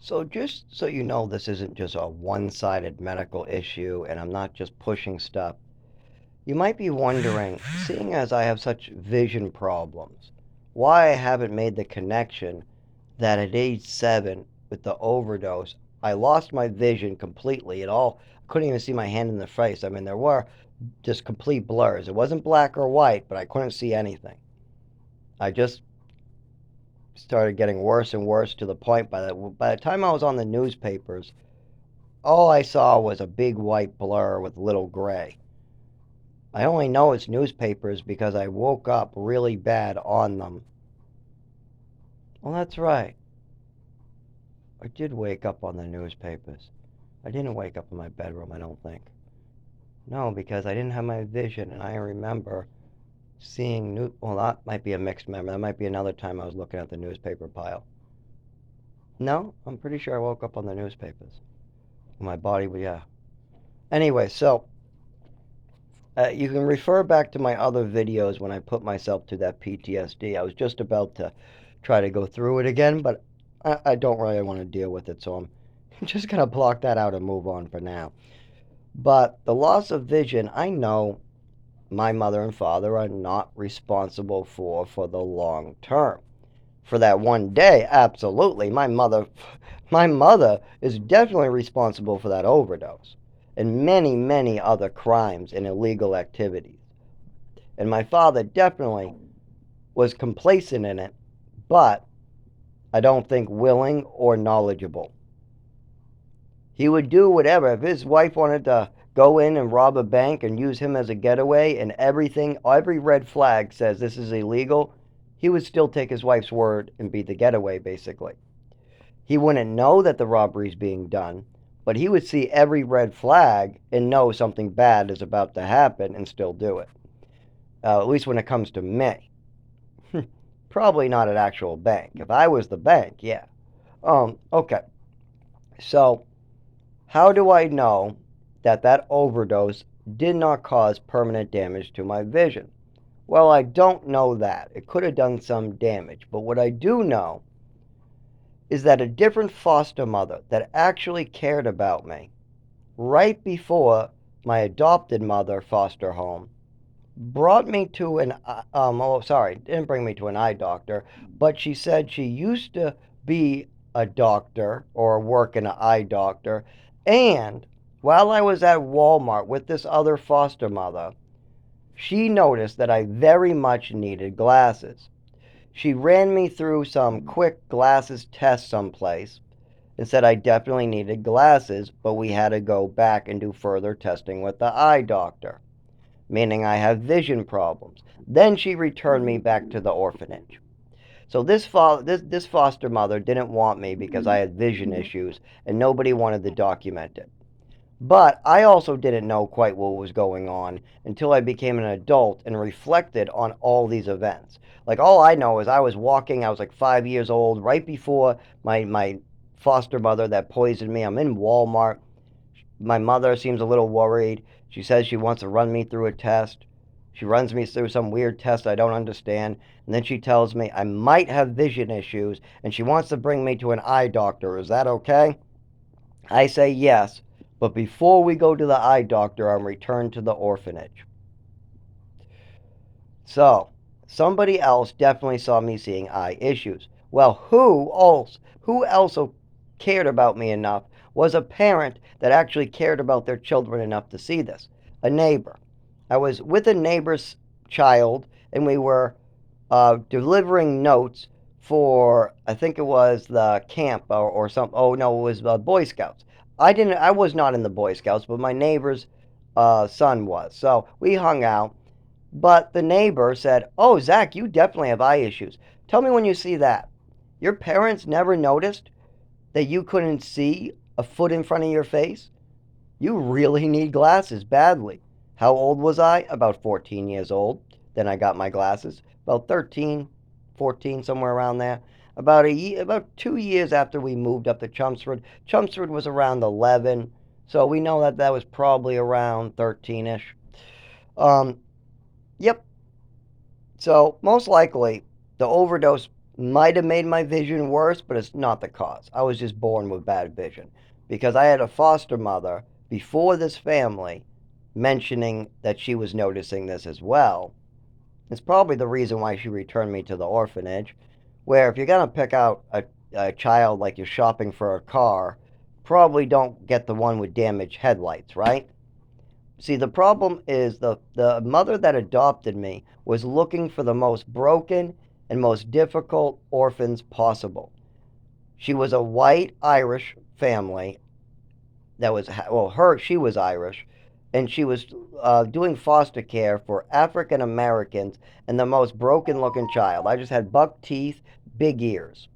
So just so you know, this isn't just a one-sided medical issue, and I'm not just pushing stuff. You might be wondering, seeing as I have such vision problems, why I haven't made the connection that at age 7, with the overdose, I lost my vision completely. I couldn't even see my hand in the face. I mean, there were just complete blurs. It wasn't black or white, but I couldn't see anything. I just started getting worse and worse to the point by the time I was on the newspapers, all I saw was a big white blur with little gray. I only know it's newspapers because I woke up really bad on them. Well, that's right. I did wake up on the newspapers. I didn't wake up in my bedroom, I don't think. No, because I didn't have my vision, and I remember seeing new. Well, that might be a mixed memory. That might be another time I was looking at the newspaper pile. No, I'm pretty sure I woke up on the newspapers. My body, yeah. Anyway, so you can refer back to my other videos when I put myself to that PTSD. I was just about to try to go through it again, but I don't really want to deal with it, so I'm just going to block that out and move on for now. But the loss of vision, I know my mother and father are not responsible for the long term. For that one day, absolutely. My mother is definitely responsible for that overdose and many, many other crimes and illegal activities. And my father definitely was complacent in it, but I don't think willing or knowledgeable. He would do whatever. If his wife wanted to go in and rob a bank and use him as a getaway and every red flag says this is illegal, he would still take his wife's word and be the getaway, basically. He wouldn't know that the robbery's being done, but he would see every red flag and know something bad is about to happen and still do it. At least when it comes to me. Probably not an actual bank. If I was the bank, yeah. Okay. So, how do I know that that overdose did not cause permanent damage to my vision? Well, I don't know that. It could have done some damage. But what I do know is that a different foster mother that actually cared about me right before my adopted mother foster home brought me to didn't bring me to an eye doctor, but she said she used to be a doctor or work in an eye doctor. And while I was at Walmart with this other foster mother, she noticed that I very much needed glasses. She ran me through some quick glasses tests someplace and said I definitely needed glasses, but we had to go back and do further testing with the eye doctor, meaning I have vision problems. Then she returned me back to the orphanage. So this foster mother didn't want me because I had vision issues and nobody wanted to document it. But I also didn't know quite what was going on until I became an adult and reflected on all these events. Like, all I know is I was walking, I was like 5 years old, right before my foster mother that poisoned me. I'm in Walmart. My mother seems a little worried. She says she wants to run me through a test. She runs me through some weird test I don't understand. And then she tells me I might have vision issues and she wants to bring me to an eye doctor. Is that okay? I say yes, but before we go to the eye doctor, I'm returned to the orphanage. So, somebody else definitely saw me seeing eye issues. Well, who else cared about me enough was a parent that actually cared about their children enough to see this. A neighbor. I was with a neighbor's child, and we were delivering notes for, I think it was the camp or some. Oh no, it was Boy Scouts. I was not in the Boy Scouts, but my neighbor's son was. So we hung out. But the neighbor said, "Oh, Zach, you definitely have eye issues. Tell me when you see that. Your parents never noticed that you couldn't see a foot in front of your face? You really need glasses badly." How old was I? About 14 years old. Then I got my glasses. About 13, 14, somewhere around there. About 2 years after we moved up to Chelmsford. Chelmsford was around 11, so we know that that was probably around 13ish. Um, yep. So most likely, the overdose Might have made my vision worse, but it's not the cause. I was just born with bad vision because I had a foster mother before this family mentioning that she was noticing this as well. It's probably the reason why she returned me to the orphanage, where if you're going to pick out a child like you're shopping for a car, probably don't get the one with damaged headlights, right? See, the problem is the mother that adopted me was looking for the most broken and most difficult orphans possible. She was a white Irish family that was, well, she was Irish, and she was doing foster care for African Americans and the most broken looking child. I just had buck teeth, big ears.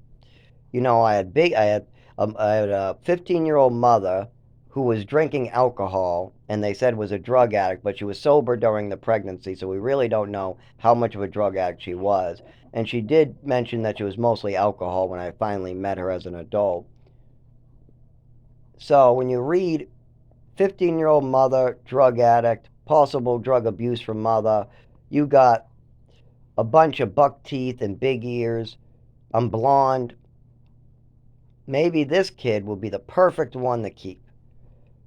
I had a 15-year-old mother who was drinking alcohol and they said was a drug addict, but she was sober during the pregnancy, so we really don't know how much of a drug addict she was. And she did mention that she was mostly alcohol when I finally met her as an adult. So when you read 15-year-old mother, drug addict, possible drug abuse from mother, you got a bunch of buck teeth and big ears. I'm blonde. Maybe this kid will be the perfect one to keep.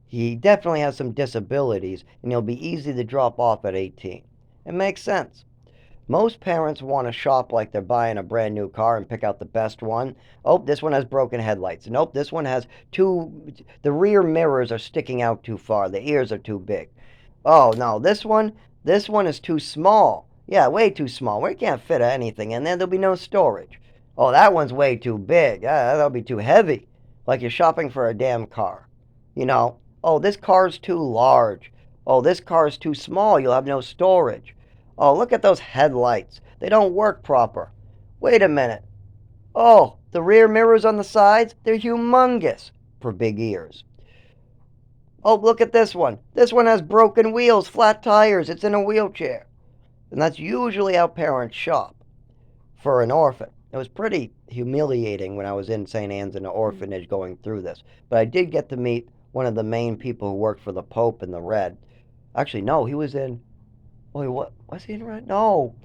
He definitely has some disabilities, and he'll be easy to drop off at 18. It makes sense. Most parents want to shop like they're buying a brand new car and pick out the best one. Oh, this one has broken headlights. Nope, this one has the rear mirrors are sticking out too far. The ears are too big. Oh, no, this one is too small. Yeah, way too small. We can't fit anything in there. There'll be no storage. Oh, that one's way too big. That'll be too heavy. Like you're shopping for a damn car. You know, oh, this car's too large. Oh, this car's too small. You'll have no storage. Oh, look at those headlights. They don't work proper. Wait a minute. Oh, the rear mirrors on the sides, they're humongous for big ears. Oh, look at this one. This one has broken wheels, flat tires. It's in a wheelchair. And that's usually how parents shop for an orphan. It was pretty humiliating when I was in St. Anne's in an orphanage going through this. But I did get to meet one of the main people who worked for the Pope in the Red. Actually, no, he was in. Wait, what? Was he in Red? No.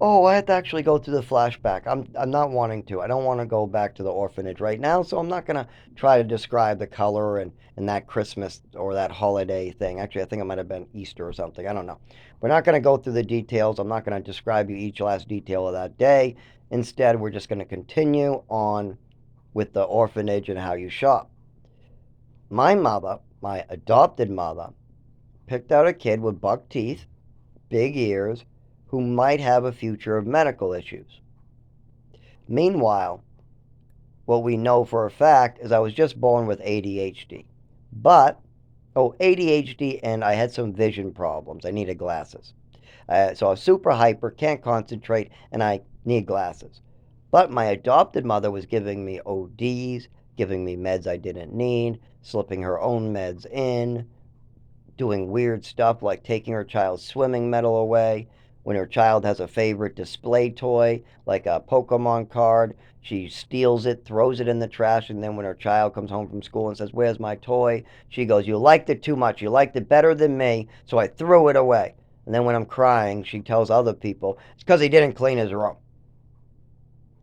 Oh, I had to actually go through the flashback. I'm not wanting to. I don't want to go back to the orphanage right now, so I'm not gonna try to describe the color and that Christmas or that holiday thing. Actually, I think it might have been Easter or something. I don't know. We're not gonna go through the details. I'm not gonna describe you each last detail of that day. Instead, we're just gonna continue on with the orphanage and how you shop. My mother, my adopted mother, picked out a kid with buck teeth, big ears, who might have a future of medical issues. Meanwhile, what we know for a fact is I was just born with ADHD. But, ADHD, and I had some vision problems. I needed glasses. So I was super hyper, can't concentrate, and I need glasses. But my adopted mother was giving me ODs, giving me meds I didn't need, slipping her own meds in, doing weird stuff like taking her child's swimming medal away. When her child has a favorite display toy, like a Pokemon card, she steals it, throws it in the trash, and then when her child comes home from school and says, "Where's my toy?" she goes, "You liked it too much. You liked it better than me, so I threw it away." And then when I'm crying, she tells other people, it's because he didn't clean his room.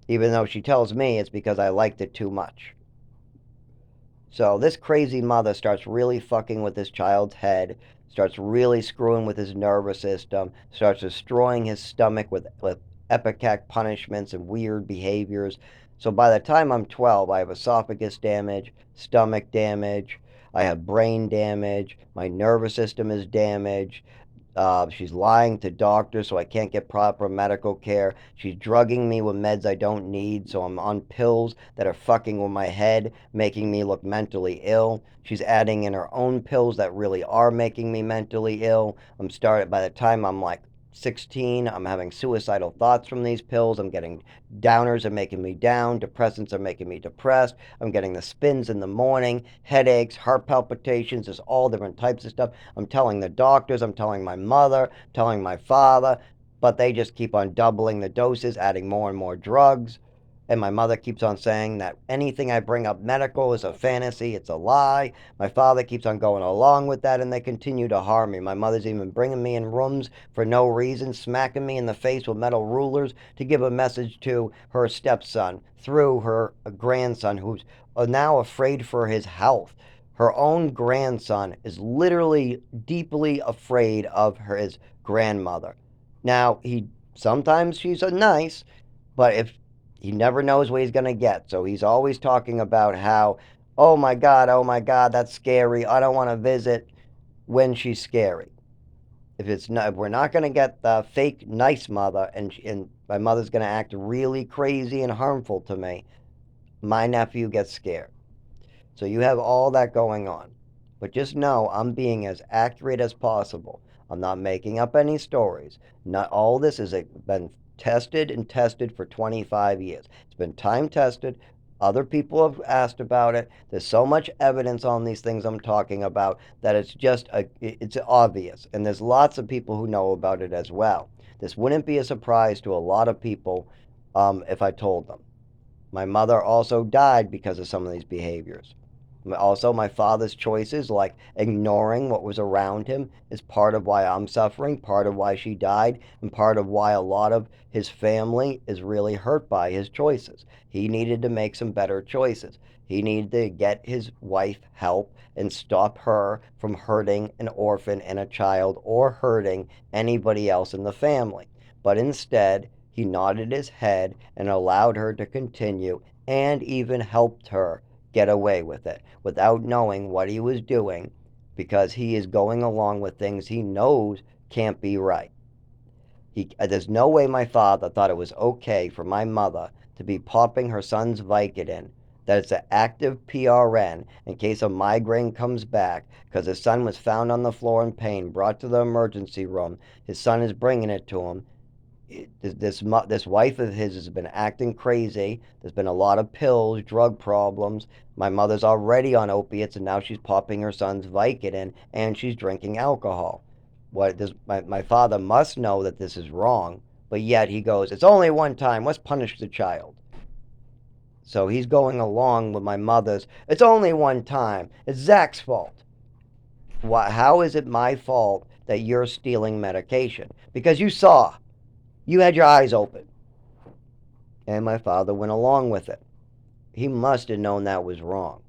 Even though she tells me it's because I liked it too much. So this crazy mother starts really fucking with this child's head, starts really screwing with his nervous system, starts destroying his stomach with epicac punishments and weird behaviors. So by the time I'm 12, I have esophagus damage, stomach damage, I have brain damage, my nervous system is damaged, she's lying to doctors so I can't get proper medical care. She's drugging me with meds I don't need, so I'm on pills that are fucking with my head, making me look mentally ill. She's adding in her own pills that really are making me mentally ill. By the time I'm like 16, I'm having suicidal thoughts from these pills. I'm getting downers are making me down, depressants are making me depressed. I'm getting the spins in the morning, headaches, heart palpitations. There's all different types of stuff. I'm telling the doctors, I'm telling my mother, telling my father, but they just keep on doubling the doses, adding more and more drugs. And my mother keeps on saying that anything I bring up medical is a fantasy, it's a lie. My father keeps on going along with that, and they continue to harm me. My mother's even bringing me in rooms for no reason, smacking me in the face with metal rulers to give a message to her stepson through her grandson, who's now afraid for his health. Her own grandson is literally deeply afraid of his grandmother. Now, sometimes she's a nice, but if he never knows what he's going to get. So he's always talking about how, oh my God, that's scary. I don't want to visit when she's scary. If we're not going to get the fake nice mother, and my mother's going to act really crazy and harmful to me, my nephew gets scared. So you have all that going on. But just know I'm being as accurate as possible. I'm not making up any stories. Not all this has been tested and tested for 25 years. It's been time tested. Other people have asked about it. There's so much evidence on these things I'm talking about that it's obvious. And there's lots of people who know about it as well. This wouldn't be a surprise to a lot of people if I told them. My mother also died because of some of these behaviors. Also, my father's choices, like ignoring what was around him, is part of why I'm suffering, part of why she died, and part of why a lot of his family is really hurt by his choices. He needed to make some better choices. He needed to get his wife help and stop her from hurting an orphan and a child or hurting anybody else in the family. But instead, he nodded his head and allowed her to continue and even helped her get away with it without knowing what he was doing because he is going along with things he knows can't be right. There's no way my father thought it was okay for my mother to be popping her son's Vicodin, that it's an active PRN in case a migraine comes back, because his son was found on the floor in pain, brought to the emergency room. His son is bringing it to him. This wife of his has been acting crazy. There's been a lot of pills, drug problems. My mother's already on opiates, and now she's popping her son's Vicodin, and she's drinking alcohol. My father must know that this is wrong, but yet he goes, "It's only one time. Let's punish the child." So he's going along with my mother's. It's only one time. It's Zach's fault. How is it my fault that you're stealing medication? Because you saw. You had your eyes open. And my father went along with it. He must have known that was wrong.